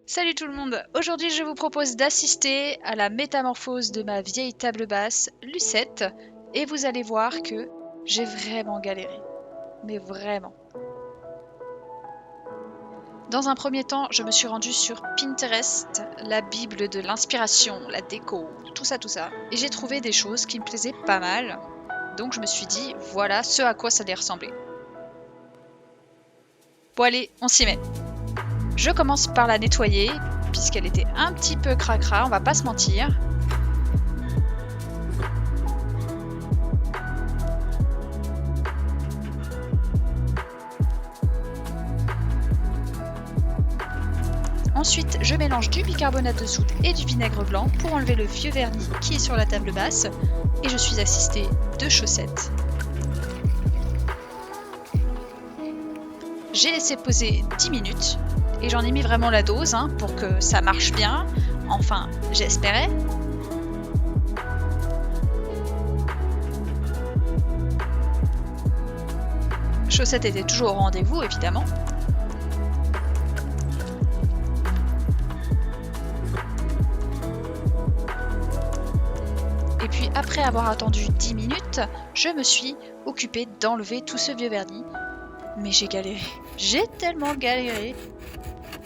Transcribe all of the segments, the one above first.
Salut tout le monde! Aujourd'hui je vous propose d'assister à la métamorphose de ma vieille table basse Lucette et vous allez voir que j'ai vraiment galéré. Mais vraiment. Dans un premier temps, je me suis rendue sur Pinterest, la bible de l'inspiration, la déco, tout ça. Et j'ai trouvé des choses qui me plaisaient pas mal. Donc je me suis dit, voilà ce à quoi ça allait ressembler. Bon allez, on s'y met. Je commence par la nettoyer, puisqu'elle était un petit peu cracra, on va pas se mentir. Ensuite, je mélange du bicarbonate de soude et du vinaigre blanc pour enlever le vieux vernis qui est sur la table basse. Et je suis assistée de chaussettes. J'ai laissé poser 10 minutes et j'en ai mis vraiment la dose pour que ça marche bien. Enfin, j'espérais. Chaussette était toujours au rendez-vous, évidemment. Et puis après avoir attendu 10 minutes, je me suis occupée d'enlever tout ce vieux vernis. Mais j'ai galéré. J'ai tellement galéré.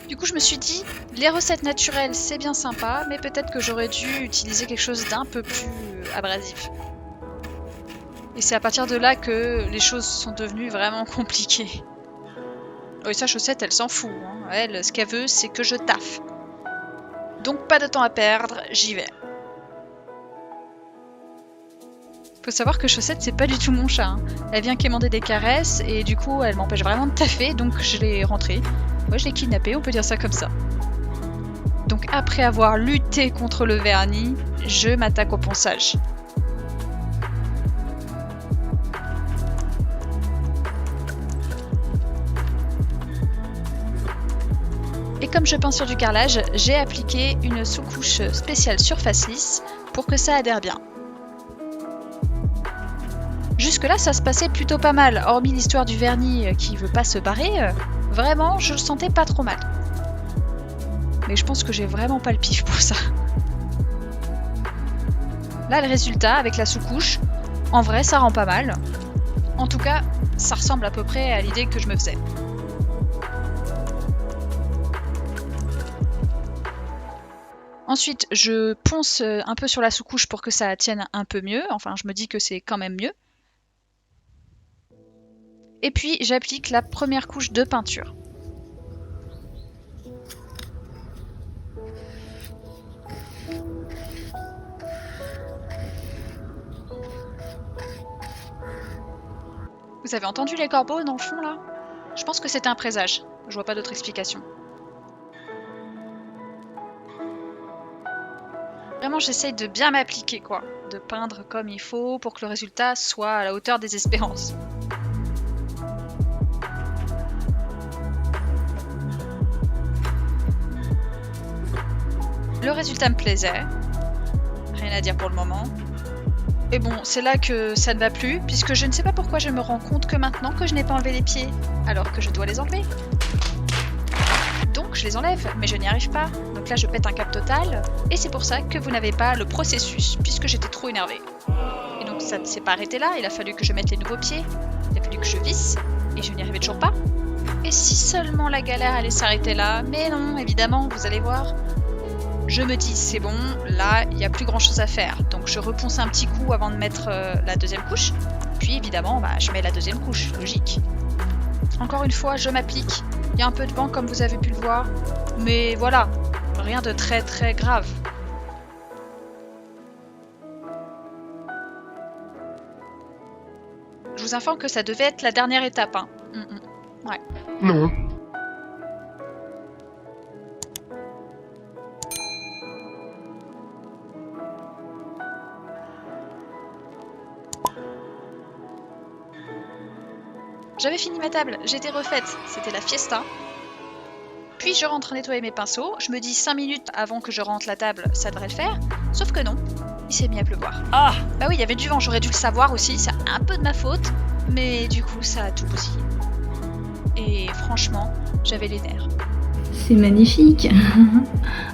Du coup, je me suis dit, les recettes naturelles, c'est bien sympa, mais peut-être que j'aurais dû utiliser quelque chose d'un peu plus abrasif. Et c'est à partir de là que les choses sont devenues vraiment compliquées. Oui, sa chaussette, elle s'en fout. Elle, ce qu'elle veut, c'est que je taffe. Donc pas de temps à perdre, j'y vais. Faut savoir que Chaussette, c'est pas du tout mon chat. Elle vient quémander des caresses et du coup, elle m'empêche vraiment de taffer, donc je l'ai rentrée. Moi, je l'ai kidnappée, on peut dire ça comme ça. Donc après avoir lutté contre le vernis, je m'attaque au ponçage. Et comme je peins sur du carrelage, j'ai appliqué une sous-couche spéciale surface lisse pour que ça adhère bien. Jusque-là, ça se passait plutôt pas mal, hormis l'histoire du vernis qui veut pas se barrer, vraiment, je le sentais pas trop mal. Mais je pense que j'ai vraiment pas le pif pour ça. Là, le résultat, avec la sous-couche, en vrai, ça rend pas mal. En tout cas, ça ressemble à peu près à l'idée que je me faisais. Ensuite, je ponce un peu sur la sous-couche pour que ça tienne un peu mieux, enfin, je me dis que c'est quand même mieux. Et puis j'applique la première couche de peinture. Vous avez entendu les corbeaux dans le fond là? Je pense que c'est un présage, je vois pas d'autre explication. Vraiment j'essaye de bien m'appliquer quoi, de peindre comme il faut pour que le résultat soit à la hauteur des espérances. Le résultat me plaisait, rien à dire pour le moment. Et bon, c'est là que ça ne va plus, puisque je ne sais pas pourquoi je me rends compte que maintenant que je n'ai pas enlevé les pieds, alors que je dois les enlever. Donc je les enlève, mais je n'y arrive pas. Donc là je pète un câble total, et c'est pour ça que vous n'avez pas le processus, puisque j'étais trop énervée. Et donc ça ne s'est pas arrêté là, il a fallu que je mette les nouveaux pieds, il a fallu que je visse, et je n'y arrivais toujours pas. Et si seulement la galère allait s'arrêter là, mais non, évidemment, vous allez voir. Je me dis, c'est bon, là, il n'y a plus grand chose à faire. Donc je reponce un petit coup avant de mettre la deuxième couche. Puis évidemment, je mets la deuxième couche, logique. Encore une fois, je m'applique. Il y a un peu de vent comme vous avez pu le voir. Mais voilà, rien de très très grave. Je vous informe que ça devait être la dernière étape. Ouais. Non. J'avais fini ma table, j'étais refaite, c'était la fiesta. Puis je rentre nettoyer mes pinceaux, je me dis 5 minutes avant que je rentre la table, ça devrait le faire. Sauf que non, il s'est mis à pleuvoir. Ah! Bah oui, il y avait du vent, j'aurais dû le savoir aussi, c'est un peu de ma faute. Mais du coup, ça a tout bousillé. Et franchement, j'avais les nerfs. C'est magnifique.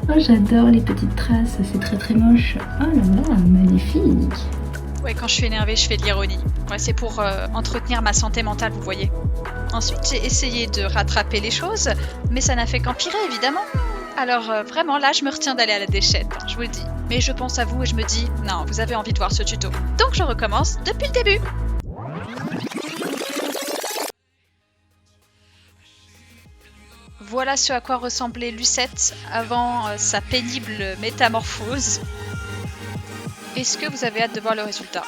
Oh, j'adore les petites traces, c'est très très moche. Oh là là, magnifique. Ouais, quand je suis énervée, je fais de l'ironie. Ouais, c'est pour entretenir ma santé mentale, vous voyez. Ensuite, j'ai essayé de rattraper les choses, mais ça n'a fait qu'empirer, évidemment. Alors vraiment, là, je me retiens d'aller à la déchette, je vous le dis. Mais je pense à vous et je me dis, non, vous avez envie de voir ce tuto. Donc je recommence depuis le début. Voilà ce à quoi ressemblait Lucette avant sa pénible métamorphose. Est-ce que vous avez hâte de voir le résultat?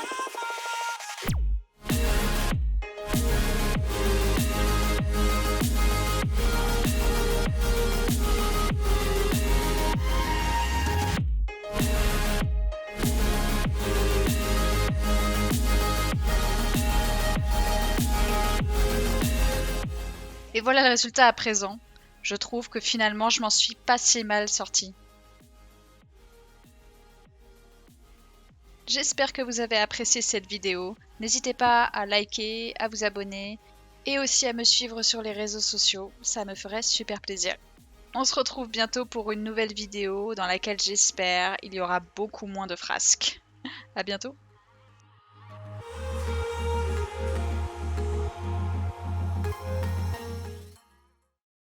Et voilà le résultat à présent. Je trouve que finalement, je m'en suis pas si mal sortie. J'espère que vous avez apprécié cette vidéo. N'hésitez pas à liker, à vous abonner et aussi à me suivre sur les réseaux sociaux. Ça me ferait super plaisir. On se retrouve bientôt pour une nouvelle vidéo dans laquelle j'espère il y aura beaucoup moins de frasques. À bientôt.